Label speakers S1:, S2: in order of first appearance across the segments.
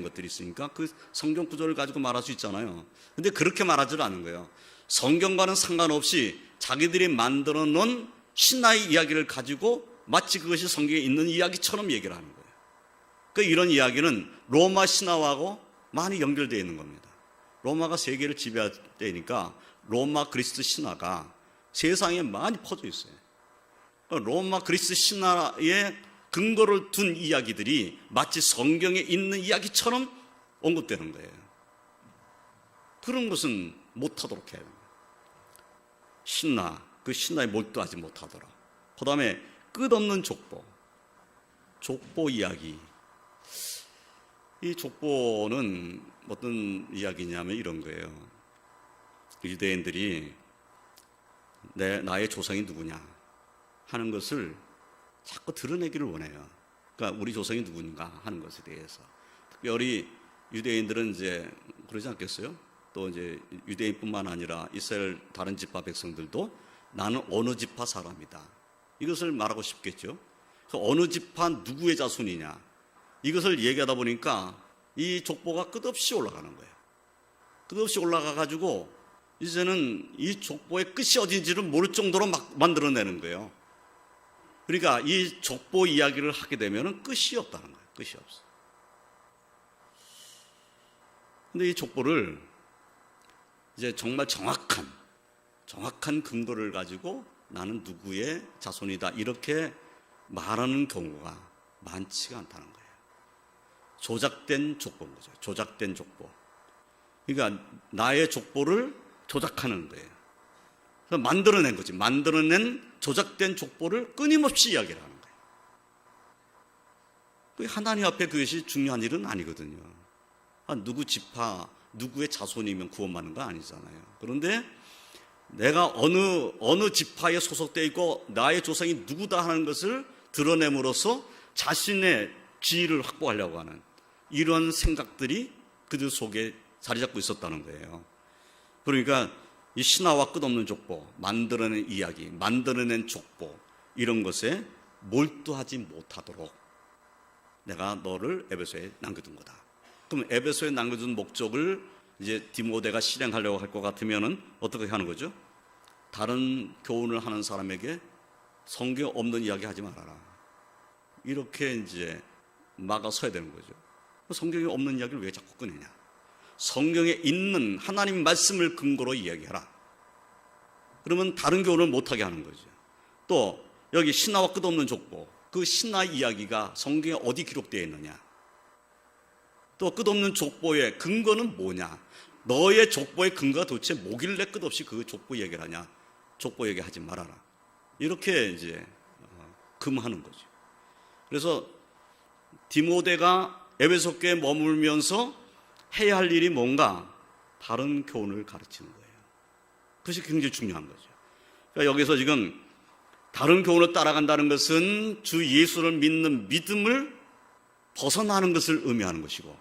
S1: 것들이 있으니까 그 성경 구절을 가지고 말할 수 있잖아요. 근데 그렇게 말하지 않은 거예요. 성경과는 상관없이 자기들이 만들어 놓은 신화의 이야기를 가지고 마치 그것이 성경에 있는 이야기처럼 얘기를 하는 거예요. 그러니까 이런 이야기는 로마 신화하고 많이 연결되어 있는 겁니다. 로마가 세계를 지배할 때니까 로마 그리스 신화가 세상에 많이 퍼져 있어요. 그러니까 로마 그리스 신화의 근거를 둔 이야기들이 마치 성경에 있는 이야기처럼 언급되는 거예요. 그런 것은 못하도록 해야 됩니다. 신화, 그 신화에 몰두하지 못하도록. 그 다음에 끝없는 족보 이야기. 이 족보는 어떤 이야기냐면 이런 거예요. 유대인들이 나의 조상이 누구냐 하는 것을 자꾸 드러내기를 원해요. 그러니까 우리 조상이 누구인가 하는 것에 대해서. 특별히 유대인들은 이제 그러지 않겠어요? 또 이제 유대인뿐만 아니라 이스라엘 다른 지파 백성들도 나는 어느 지파 사람이다. 이것을 말하고 싶겠죠. 그래서 어느 지파 누구의 자손이냐. 이것을 얘기하다 보니까 이 족보가 끝없이 올라가는 거예요. 끝없이 올라가가지고 이제는 이 족보의 끝이 어딘지를 모를 정도로 막 만들어내는 거예요. 그러니까 이 족보 이야기를 하게 되면 끝이 없다는 거예요. 끝이 없어. 근데 이 족보를 이제 정말 정확한 근거를 가지고 나는 누구의 자손이다 이렇게 말하는 경우가 많지가 않다는 거예요. 조작된 족보인 거죠. 조작된 족보. 그러니까 나의 족보를 조작하는 거예요. 그래서 만들어낸 거지. 만들어낸 조작된 족보를 끊임없이 이야기를 하는 거예요. 하나님 앞에 그것이 중요한 일은 아니거든요. 누구 지파, 누구의 자손이면 구원받는 거 아니잖아요. 그런데 내가 어느 지파에 소속되어 있고 나의 조상이 누구다 하는 것을 드러냄으로써 자신의 지위를 확보하려고 하는 이런 생각들이 그들 속에 자리 잡고 있었다는 거예요. 그러니까 이 신화와 끝없는 족보, 만들어낸 이야기, 만들어낸 족보 이런 것에 몰두하지 못하도록 내가 너를 에베소에 남겨둔 거다. 그럼 에베소에 남겨둔 목적을 이제 디모데가 실행하려고 할 것 같으면은 어떻게 하는 거죠? 다른 교훈을 하는 사람에게 성경에 없는 이야기 하지 말아라. 이렇게 이제 막아서야 되는 거죠. 성경에 없는 이야기를 왜 자꾸 꺼내냐? 성경에 있는 하나님 말씀을 근거로 이야기해라. 그러면 다른 교훈을 못하게 하는 거죠. 또 여기 신화와 끝없는 족보, 그 신화 이야기가 성경에 어디 기록되어 있느냐? 또 끝없는 족보의 근거는 뭐냐? 너의 족보의 근거가 도대체 뭐길래 끝없이 그 족보 얘기를 하냐? 족보 얘기하지 말아라. 이렇게 이제 금하는 거죠. 그래서 디모데가 에베소 교회에 머물면서 해야 할 일이 뭔가 바른 교훈을 가르치는 거예요. 그것이 굉장히 중요한 거죠. 그러니까 여기서 지금 다른 교훈을 따라간다는 것은 주 예수를 믿는 믿음을 벗어나는 것을 의미하는 것이고,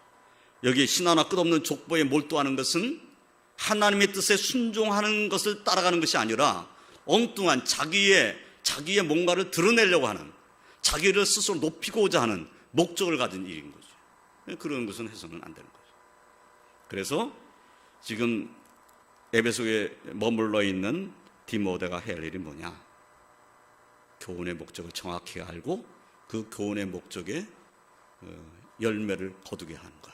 S1: 여기 신화나 끝없는 족보에 몰두하는 것은 하나님의 뜻에 순종하는 것을 따라가는 것이 아니라 엉뚱한 자기의 뭔가를 드러내려고 하는, 자기를 스스로 높이고자 하는 목적을 가진 일인 거죠. 그런 것은 해서는 안 되는 거죠. 그래서 지금 에베소에 머물러 있는 디모데가 해야 할 일이 뭐냐? 교훈의 목적을 정확히 알고 그 교훈의 목적에 열매를 거두게 하는 것.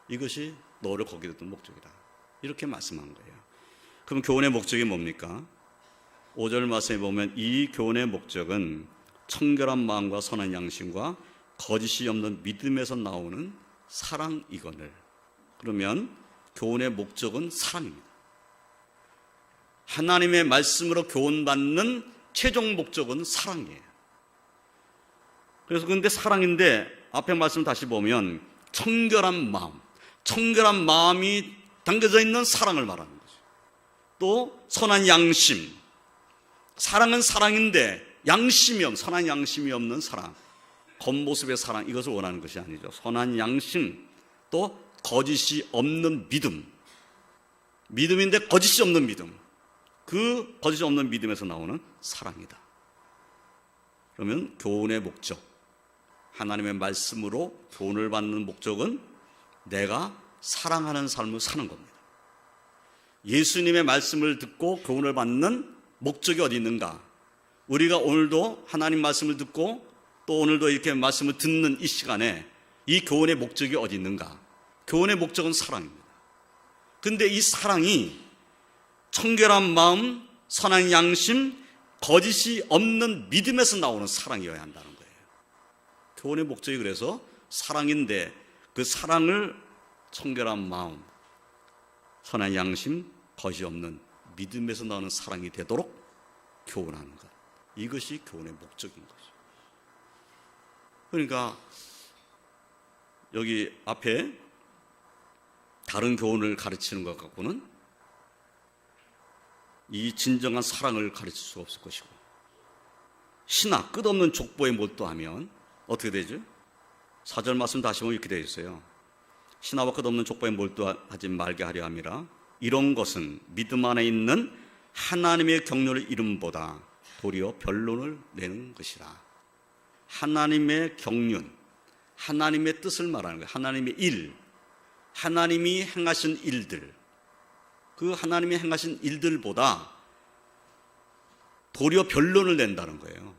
S1: 이것이 너를 거기에 둔 목적이다. 이렇게 말씀한 거예요. 그럼 교훈의 목적이 뭡니까? 5절 말씀에 보면 이 교훈의 목적은 청결한 마음과 선한 양심과 거짓이 없는 믿음에서 나오는 사랑이거늘. 그러면 교훈의 목적은 사랑입니다. 하나님의 말씀으로 교훈받는 최종 목적은 사랑이에요. 그래서 근데 사랑인데 앞에 말씀 다시 보면 청결한 마음이 담겨져 있는 사랑을 말하는 거죠. 또 선한 양심. 사랑은 사랑인데 선한 양심이 없는 사랑, 겉모습의 사랑, 이것을 원하는 것이 아니죠. 선한 양심, 또 거짓이 없는 믿음인데 거짓이 없는 믿음. 그 거짓이 없는 믿음에서 나오는 사랑이다. 그러면 교훈의 목적, 하나님의 말씀으로 교훈을 받는 목적은 내가 사랑하는 삶을 사는 겁니다. 예수님의 말씀을 듣고 교훈을 받는 목적이 어디 있는가? 우리가 오늘도 하나님 말씀을 듣고 또 오늘도 이렇게 말씀을 듣는 이 시간에 이 교훈의 목적이 어디 있는가? 교훈의 목적은 사랑입니다. 근데 이 사랑이 청결한 마음, 선한 양심, 거짓이 없는 믿음에서 나오는 사랑이어야 한다는 거예요. 교훈의 목적이 그래서 사랑인데 그 사랑을 청결한 마음, 선한 양심, 거짓이 없는 믿음에서 나오는 사랑이 되도록 교훈하는 것. 이것이 교훈의 목적인 거죠. 그러니까 여기 앞에 다른 교훈을 가르치는 것 갖고는 이 진정한 사랑을 가르칠 수가 없을 것이고, 신하 끝없는 족보에 몰두하면 어떻게 되죠? 4절 말씀 다시 보면 이렇게 되어 있어요. 신하와 끝없는 족보에 몰두하지 말게 하려 함이라. 이런 것은 믿음 안에 있는 하나님의 경륜을 이름보다 도리어 변론을 내는 것이라. 하나님의 경륜, 하나님의 뜻을 말하는 거예요. 하나님의 일, 하나님이 행하신 일들, 그 하나님이 행하신 일들보다 도리어 변론을 낸다는 거예요.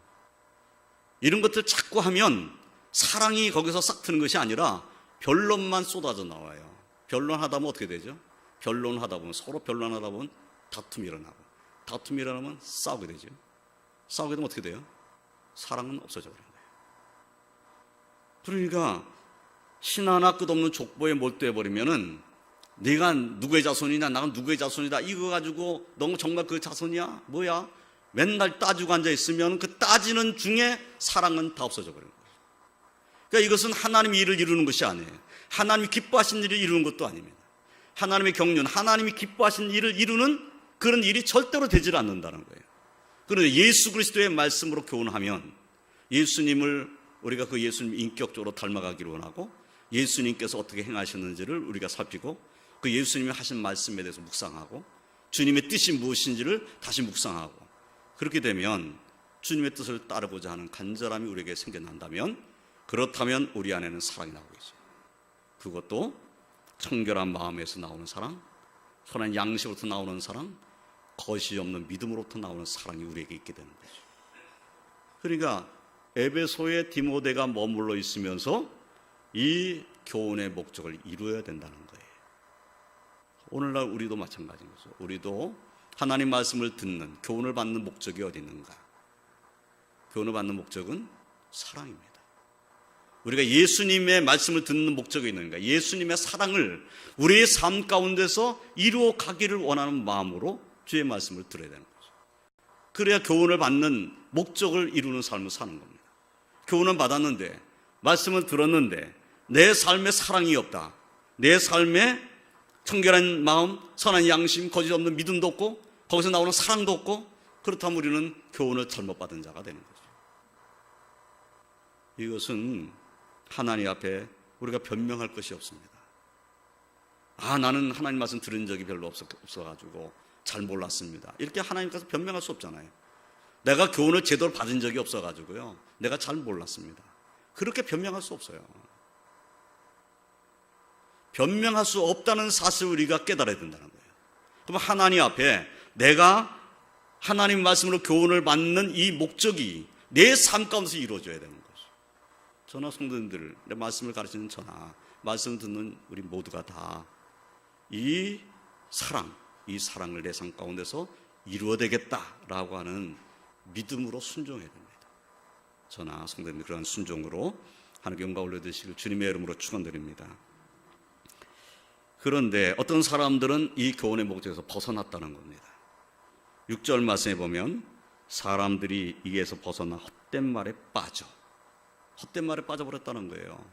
S1: 이런 것들 자꾸 하면 사랑이 거기서 싹 트는 것이 아니라 변론만 쏟아져 나와요. 변론하다 보면 어떻게 되죠? 변론하다 보면 서로 변론하다 보면 다툼이 일어나고, 다툼이 일어나면 싸우게 되죠. 싸우게 되면 어떻게 돼요? 사랑은 없어져 버리는 거예요. 그러니까 신하나 끝없는 족보에 몰두해 버리면은 네가 누구의 자손이냐, 나는 누구의 자손이다, 이거 가지고 너 정말 그 자손이야? 뭐야? 맨날 따지고 앉아 있으면 그 따지는 중에 사랑은 다 없어져 버리는 거예요. 그러니까 이것은 하나님의 일을 이루는 것이 아니에요. 하나님이 기뻐하신 일을 이루는 것도 아닙니다. 하나님의 경륜, 하나님이 기뻐하신 일을 이루는 그런 일이 절대로 되질 않는다는 거예요. 그런데 예수 그리스도의 말씀으로 교훈하면 예수님을 우리가 그 예수님 인격적으로 닮아가기를 원하고, 예수님께서 어떻게 행하셨는지를 우리가 살피고, 그 예수님이 하신 말씀에 대해서 묵상하고, 주님의 뜻이 무엇인지를 다시 묵상하고, 그렇게 되면 주님의 뜻을 따르고자 하는 간절함이 우리에게 생겨난다면, 그렇다면 우리 안에는 사랑이 나오겠죠. 그것도 청결한 마음에서 나오는 사랑, 선한 양심으로부터 나오는 사랑, 거짓이 없는 믿음으로부터 나오는 사랑이 우리에게 있게 되는 거죠. 그러니까 에베소에 디모데가 머물러 있으면서 이 교훈의 목적을 이루어야 된다는 거예요. 오늘날 우리도 마찬가지인 거죠. 우리도 하나님 말씀을 듣는, 교훈을 받는 목적이 어디 있는가? 교훈을 받는 목적은 사랑입니다. 우리가 예수님의 말씀을 듣는 목적이 있는가? 예수님의 사랑을 우리의 삶 가운데서 이루어 가기를 원하는 마음으로 주의 말씀을 들어야 되는 거죠. 그래야 교훈을 받는 목적을 이루는 삶을 사는 겁니다. 교훈은 받았는데, 말씀을 들었는데 내 삶에 사랑이 없다, 내 삶에 청결한 마음, 선한 양심, 거짓 없는 믿음도 없고 거기서 나오는 사랑도 없고, 그렇다면 우리는 교훈을 잘못 받은 자가 되는 거죠. 이것은 하나님 앞에 우리가 변명할 것이 없습니다. 나는 하나님 말씀 들은 적이 별로 없어가지고 잘 몰랐습니다, 이렇게 하나님께서 변명할 수 없잖아요. 내가 교훈을 제대로 받은 적이 없어가지고요, 내가 잘 몰랐습니다, 그렇게 변명할 수 없어요. 변명할 수 없다는 사실을 우리가 깨달아야 된다는 거예요. 그럼 하나님 앞에 내가 하나님 말씀으로 교훈을 받는 이 목적이 내 삶 가운데서 이루어져야 되는 거죠. 저나 성도님들, 내 말씀을 가르치는 저나 말씀을 듣는 우리 모두가 다 이 사랑을 내 삶 가운데서 이루어야되겠다라고 하는 믿음으로 순종해야 됩니다. 저나 성도님들 그런 순종으로 하나님께 영광 올려드리시길 주님의 이름으로 축원드립니다. 그런데 어떤 사람들은 이 교훈의 목적에서 벗어났다는 겁니다. 6절 말씀에 보면 사람들이 이에서 벗어나 헛된 말에 빠져버렸다는 거예요.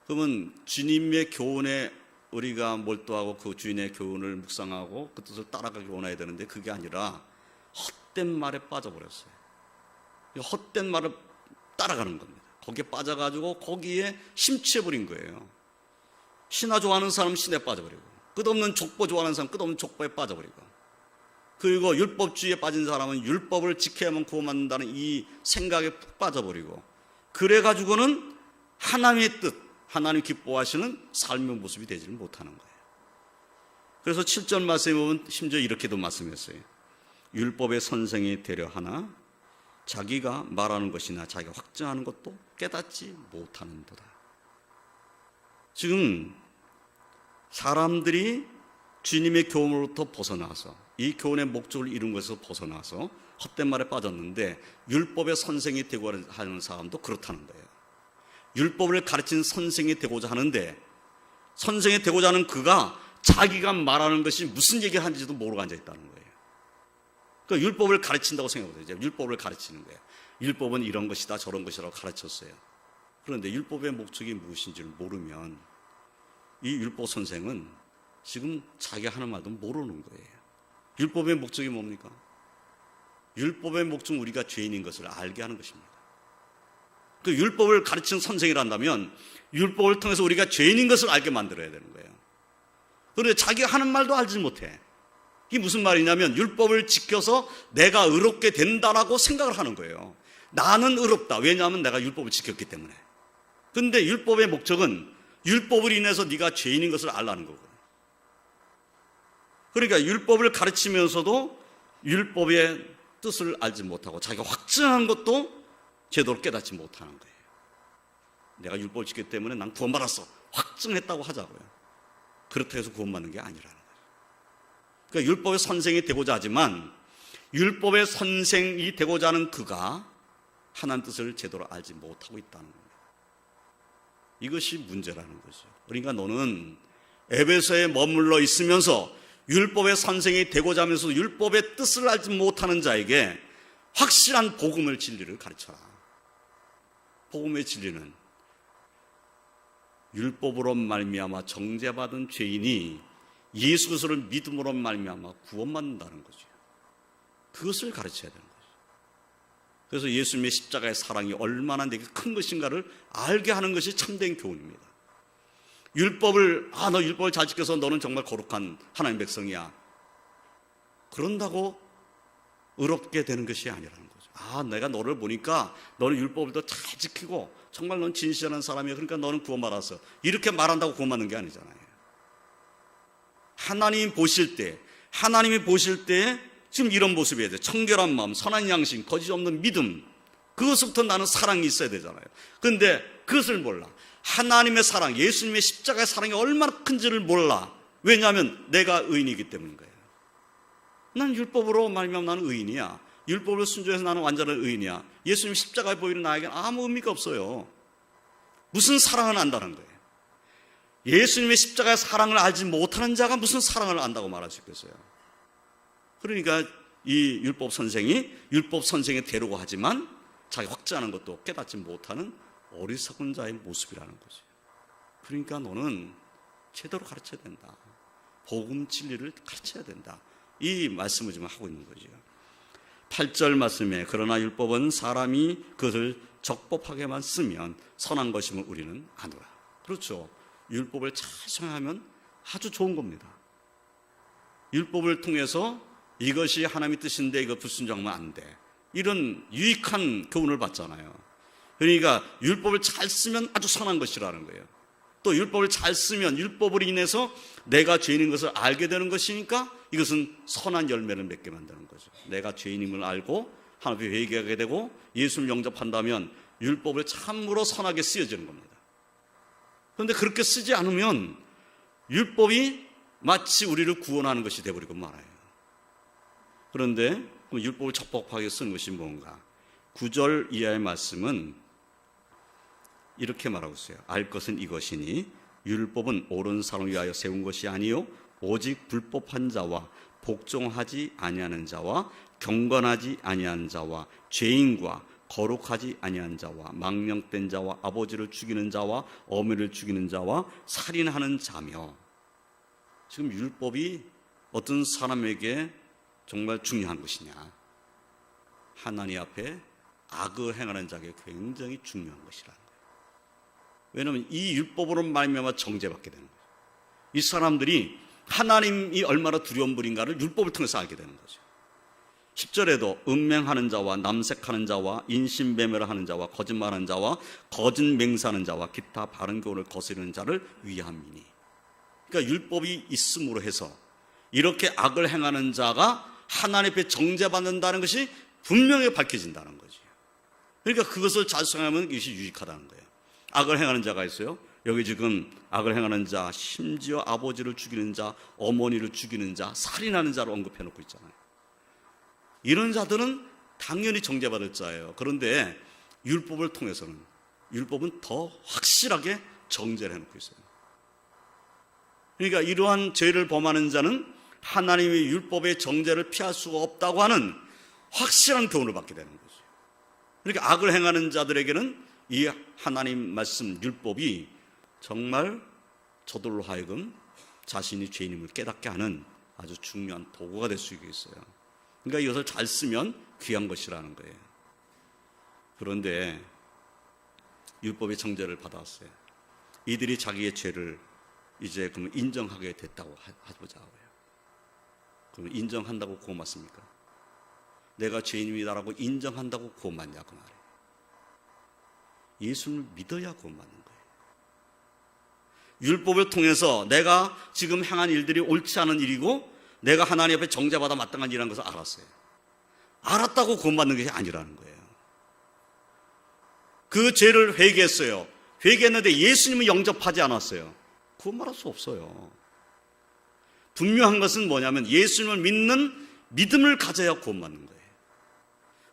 S1: 그러면 주님의 교훈에 우리가 몰두하고 그 주인의 교훈을 묵상하고 그 뜻을 따라가기 원해야 되는데, 그게 아니라 헛된 말에 빠져버렸어요. 헛된 말을 따라가는 겁니다. 거기에 빠져가지고 거기에 심취해버린 거예요. 신화 좋아하는 사람 신에 빠져버리고, 끝없는 족보 좋아하는 사람 끝없는 족보에 빠져버리고, 그리고 율법주의에 빠진 사람은 율법을 지켜야만 구원받는다는 이 생각에 푹 빠져버리고, 그래가지고는 하나님의 뜻, 하나님 기뻐하시는 삶의 모습이 되지를 못하는 거예요. 그래서 7절 말씀에 보면 심지어 이렇게도 말씀했어요. 율법의 선생이 되려 하나 자기가 말하는 것이나 자기가 확증하는 것도 깨닫지 못하는도다. 지금 사람들이 주님의 교훈으로부터 벗어나서 이 교훈의 목적을 이룬 것에서 벗어나서 헛된 말에 빠졌는데 율법의 선생이 되고 하는 사람도 그렇다는 거예요. 율법을 가르치는 선생이 되고자 하는데 선생이 되고자 하는 그가 자기가 말하는 것이 무슨 얘기를 하는지도 모르고 앉아있다는 거예요. 그러니까 율법을 가르친다고 생각해보세요. 율법을 가르치는 거예요. 율법은 이런 것이다 저런 것이라고 가르쳤어요. 그런데 율법의 목적이 무엇인지를 모르면 이 율법 선생은 지금 자기가 하는 말도 모르는 거예요. 율법의 목적이 뭡니까? 율법의 목적은 우리가 죄인인 것을 알게 하는 것입니다. 그 율법을 가르치는 선생이란다면 율법을 통해서 우리가 죄인인 것을 알게 만들어야 되는 거예요. 그런데 자기가 하는 말도 알지 못해. 이게 무슨 말이냐면 율법을 지켜서 내가 의롭게 된다라고 생각을 하는 거예요. 나는 의롭다. 왜냐하면 내가 율법을 지켰기 때문에. 그런데 율법의 목적은 율법을 인해서 네가 죄인인 것을 알라는 거거든요. 그러니까 율법을 가르치면서도 율법의 뜻을 알지 못하고 자기가 확증한 것도 제대로 깨닫지 못하는 거예요. 내가 율법을 지켰기 때문에 난 구원받았어. 확증했다고 하자고요. 그렇다고 해서 구원받는 게 아니라는 거예요. 그러니까 율법의 선생이 되고자 하지만 율법의 선생이 되고자 하는 그가 하나님 뜻을 제대로 알지 못하고 있다는 거예요. 이것이 문제라는 거죠. 그러니까 너는 에베소에 머물러 있으면서 율법의 선생이 되고자 하면서 율법의 뜻을 알지 못하는 자에게 확실한 복음의 진리를 가르쳐라. 복음의 진리는 율법으로 말미암아 정죄받은 죄인이 예수 그리스도를 믿음으로 말미암아 구원받는다는 거죠. 그것을 가르쳐야 되는 거죠. 그래서 예수님의 십자가의 사랑이 얼마나 내게 큰 것인가를 알게 하는 것이 참된 교훈입니다. 율법을 너 율법을 잘 지켜서 너는 정말 거룩한 하나님 백성이야. 그런다고 의롭게 되는 것이 아니라는 거죠. 내가 너를 보니까 너는 율법을 더 잘 지키고 정말 넌 진실한 사람이야. 그러니까 너는 구원받았어. 이렇게 말한다고 구원받는 게 아니잖아요. 하나님이 보실 때 지금 이런 모습이어야 돼요. 청결한 마음, 선한 양심, 거짓 없는 믿음. 그것부터 나는 사랑이 있어야 되잖아요. 그런데 그것을 몰라. 하나님의 사랑, 예수님의 십자가의 사랑이 얼마나 큰지를 몰라. 왜냐하면 내가 의인이기 때문인 거예요. 난 율법으로 말미암아 나는 의인이야. 율법을 순종해서 나는 완전한 의인이야. 예수님 십자가에 보이는 나에게는 아무 의미가 없어요. 무슨 사랑을 안다는 거예요. 예수님의 십자가의 사랑을 알지 못하는 자가 무슨 사랑을 안다고 말할 수 있겠어요. 그러니까 이 율법 선생이 되려고 하지만 자기 확증하는 것도 깨닫지 못하는 어리석은 자의 모습이라는 거죠. 그러니까 너는 제대로 가르쳐야 된다. 복음 진리를 가르쳐야 된다. 이 말씀을 지금 하고 있는 거죠. 8절 말씀에 그러나 율법은 사람이 그것을 적법하게만 쓰면 선한 것임을 우리는 아노라. 그렇죠. 율법을 잘 수행하면 아주 좋은 겁니다. 율법을 통해서 이것이 하나님의 뜻인데 이거 불순종하면 안 돼. 이런 유익한 교훈을 받잖아요. 그러니까 율법을 잘 쓰면 아주 선한 것이라는 거예요. 또 율법을 잘 쓰면 율법으로 인해서 내가 죄인인 것을 알게 되는 것이니까 이것은 선한 열매를 맺게 만드는 거죠. 내가 죄인임을 알고 하나님 앞에 회개하게 되고 예수를 영접한다면 율법을 참으로 선하게 쓰여지는 겁니다. 그런데 그렇게 쓰지 않으면 율법이 마치 우리를 구원하는 것이 되어버리고 말아요. 그런데 율법을 적법하게 쓰는 것이 뭔가? 9절 이하의 말씀은 이렇게 말하고 있어요. 알 것은 이것이니 율법은 옳은 사람을 위하여 세운 것이 아니요 오직 불법한 자와 복종하지 아니하는 자와 경건하지 아니한 자와 죄인과 거룩하지 아니한 자와 망령된 자와 아버지를 죽이는 자와 어미를 죽이는 자와 살인하는 자며. 지금 율법이 어떤 사람에게 정말 중요한 것이냐? 하나님 앞에 악을 행하는 자에게 굉장히 중요한 것이라는 거예요. 왜냐하면 이 율법으로 말미암아 정죄받게 되는 거예요. 이 사람들이 하나님이 얼마나 두려운 분인가를 율법을 통해서 알게 되는 거죠. 10절에도 음행하는 자와 남색하는 자와 인신매매하는 자와 거짓말하는 자와 거짓 맹세하는 자와 기타 바른 교훈을 거스르는 자를 위함이니. 그러니까 율법이 있음으로 해서 이렇게 악을 행하는 자가 하나님 앞에 정죄받는다는 것이 분명히 밝혀진다는 거죠. 그러니까 그것을 잘 수행하면 이것이 유익하다는 거예요. 악을 행하는 자가 있어요. 여기 지금 악을 행하는 자, 심지어 아버지를 죽이는 자, 어머니를 죽이는 자, 살인하는 자를 언급해 놓고 있잖아요. 이런 자들은 당연히 정죄받을 자예요. 그런데 율법을 통해서는, 율법은 더 확실하게 정죄를 해놓고 있어요. 그러니까 이러한 죄를 범하는 자는 하나님의 율법의 정죄를 피할 수가 없다고 하는 확실한 교훈을 받게 되는 거죠. 그러니까 악을 행하는 자들에게는 이 하나님 말씀 율법이 정말 저들로 하여금 자신이 죄인임을 깨닫게 하는 아주 중요한 도구가 될 수 있어요. 그러니까 이것을 잘 쓰면 귀한 것이라는 거예요. 그런데 율법의 정죄를 받았어요. 이들이 자기의 죄를 이제 그럼 인정하게 됐다고 하보자고요. 그럼 인정한다고 구원 받습니까? 내가 죄인입니다라고 인정한다고 구원 받냐 그 말이에요. 예수를 믿어야 구원 받는 거예요. 율법을 통해서 내가 지금 행한 일들이 옳지 않은 일이고 내가 하나님 앞에 정죄받아 마땅한 일이라는 것을 알았어요. 알았다고 구원받는 것이 아니라는 거예요. 그 죄를 회개했어요. 회개했는데 예수님을 영접하지 않았어요. 구원받을 수 없어요. 분명한 것은 뭐냐면 예수님을 믿는 믿음을 가져야 구원받는 거예요.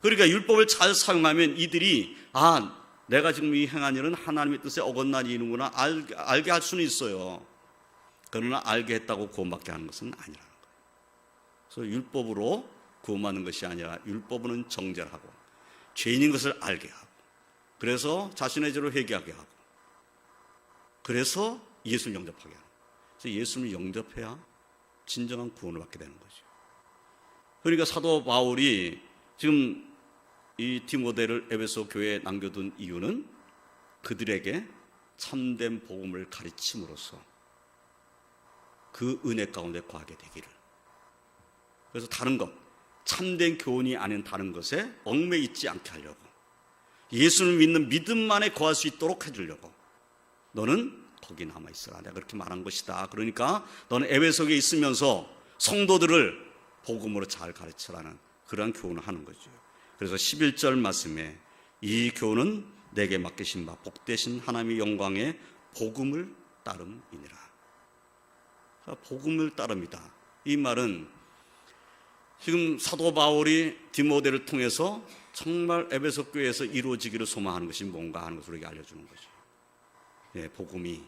S1: 그러니까 율법을 잘 사용하면 이들이 내가 지금 이 행한 일은 하나님의 뜻에 어긋난 일이구나 알게 할 수는 있어요. 그러나 알게 했다고 구원받게 하는 것은 아니라는 거예요. 그래서 율법으로 구원받는 것이 아니라 율법은 정죄를 하고 죄인인 것을 알게 하고 그래서 자신의 죄를 회개하게 하고 그래서 예수를 영접하게 하는 거예요. 그래서 예수를 영접해야 진정한 구원을 받게 되는 거죠. 그러니까 사도 바울이 지금 이 디모데를 에베소 교회에 남겨둔 이유는 그들에게 참된 복음을 가르침으로써 그 은혜 가운데 거하게 되기를. 그래서 다른 것, 참된 교훈이 아닌 다른 것에 얽매여 있지 않게 하려고, 예수를 믿는 믿음만에 거할 수 있도록 해주려고 너는 거기 남아있어라, 내가 그렇게 말한 것이다. 그러니까 너는 에베소에 있으면서 성도들을 복음으로 잘 가르치라는 그러한 교훈을 하는 거죠. 그래서 11절 말씀에 이 교훈은 내게 맡기신 바 복되신 하나님의 영광의 복음을 따름이니라. 복음을 따릅니다. 이 말은 지금 사도 바울이 디모데를 통해서 정말 에베소 교회에서 이루어지기를 소망하는 것이 뭔가 하는 것을 우리에게 알려주는 거죠. 복음이,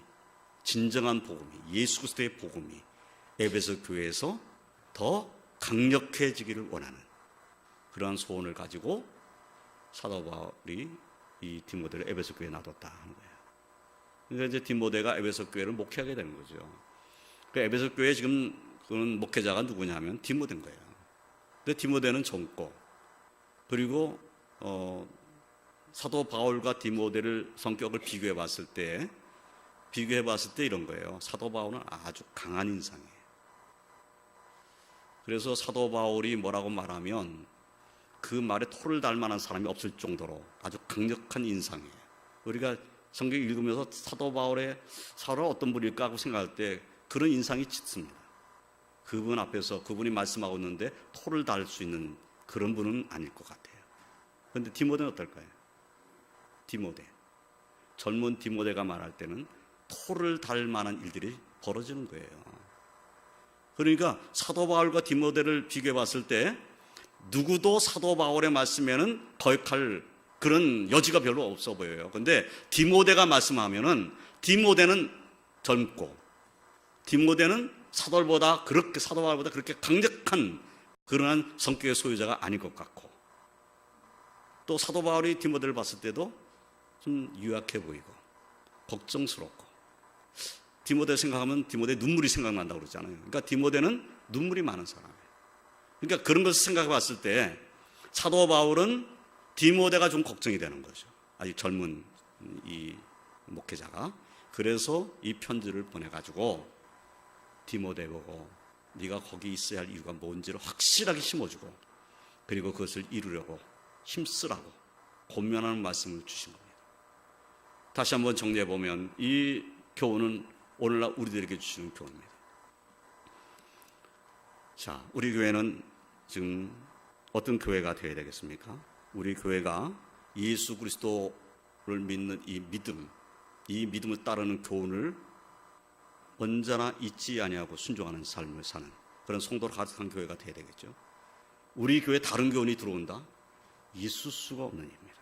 S1: 진정한 복음이, 예수 그리스도의 복음이 에베소 교회에서 더 강력해지기를 원하는 그러한 소원을 가지고 사도 바울이 이 디모데를 에베소 교회에 놔뒀다 하는 거예요. 그러니까 이제 디모데가 에베소 교회를 목회하게 되는 거죠. 그 에베소 교회에 지금 그런 목회자가 누구냐면 디모데인 거예요. 근데 디모데는 젊고, 그리고 사도 바울과 디모데를 성격을 비교해 봤을 때 이런 거예요. 사도 바울은 아주 강한 인상이에요. 그래서 사도 바울이 뭐라고 말하면 그 말에 토를 달 만한 사람이 없을 정도로 아주 강력한 인상이에요. 우리가 성경 읽으면서 사도 바울의 사도가 어떤 분일까 하고 생각할 때 그런 인상이 짙습니다. 그분 앞에서 그분이 말씀하고 있는데 토를 달 수 있는 그런 분은 아닐 것 같아요. 그런데 디모데는 어떨까요? 디모데, 젊은 디모데가 말할 때는 토를 달 만한 일들이 벌어지는 거예요. 그러니까 사도 바울과 디모데를 비교해 봤을 때 누구도 사도 바울의 말씀에는 거역할 그런 여지가 별로 없어 보여요. 그런데 디모데가 말씀하면은 디모데는 젊고 디모데는 사도 바울보다 그렇게 강력한 그러한 성격의 소유자가 아닌 것 같고, 또 사도 바울이 디모데를 봤을 때도 좀 유약해 보이고 걱정스럽고, 디모데 생각하면 디모데 눈물이 생각난다고 그러잖아요. 그러니까 디모데는 눈물이 많은 사람이에요. 그러니까 그런 것을 생각해 봤을 때 사도 바울은 디모데가 좀 걱정이 되는 거죠. 아직 젊은 이 목회자가. 그래서 이 편지를 보내가지고 디모데 보고 네가 거기 있어야 할 이유가 뭔지를 확실하게 심어주고, 그리고 그것을 이루려고 힘쓰라고 권면하는 말씀을 주신 겁니다. 다시 한번 정리해 보면 이 교훈은 오늘날 우리들에게 주시는 교훈입니다. 자, 우리 교회는 지금 어떤 교회가 되어야 되겠습니까? 우리 교회가 예수 그리스도를 믿는 이 믿음을 따르는 교훈을 언제나 잊지 아니하고 순종하는 삶을 사는 그런 성도로 가득한 교회가 되어야 되겠죠. 우리 교회에 다른 교훈이 들어온다? 있을 수가 없는 일입니다.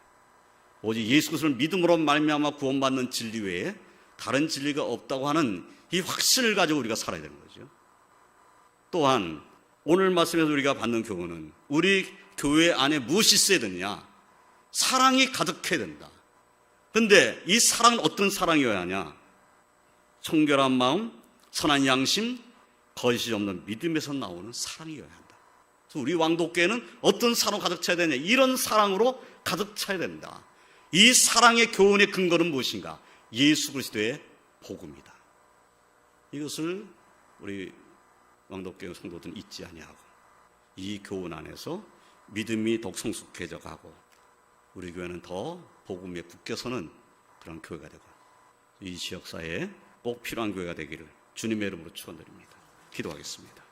S1: 오직 예수 그리스도를 믿음으로 말미암아 구원받는 진리 외에 다른 진리가 없다고 하는 이 확신을 가지고 우리가 살아야 되는 거죠. 또한 오늘 말씀에서 우리가 받는 교훈은 우리 교회 안에 무엇이 있어야 되느냐? 사랑이 가득해야 된다. 그런데 이 사랑은 어떤 사랑이어야 하냐? 청결한 마음, 선한 양심, 거짓이 없는 믿음에서 나오는 사랑이어야 한다. 그래서 우리 왕도교회는 어떤 사랑으로 가득 차야 되냐? 이런 사랑으로 가득 차야 된다. 이 사랑의 교훈의 근거는 무엇인가? 예수 그리스도의 복음이다. 이것을 우리 왕도교회 성도들은 잊지 아니하고 이 교훈 안에서 믿음이 더욱 성숙해져 가고 우리 교회는 더 복음에 굳게서는 그런 교회가 되고 이 지역사회에 꼭 필요한 교회가 되기를 주님의 이름으로 축원드립니다. 기도하겠습니다.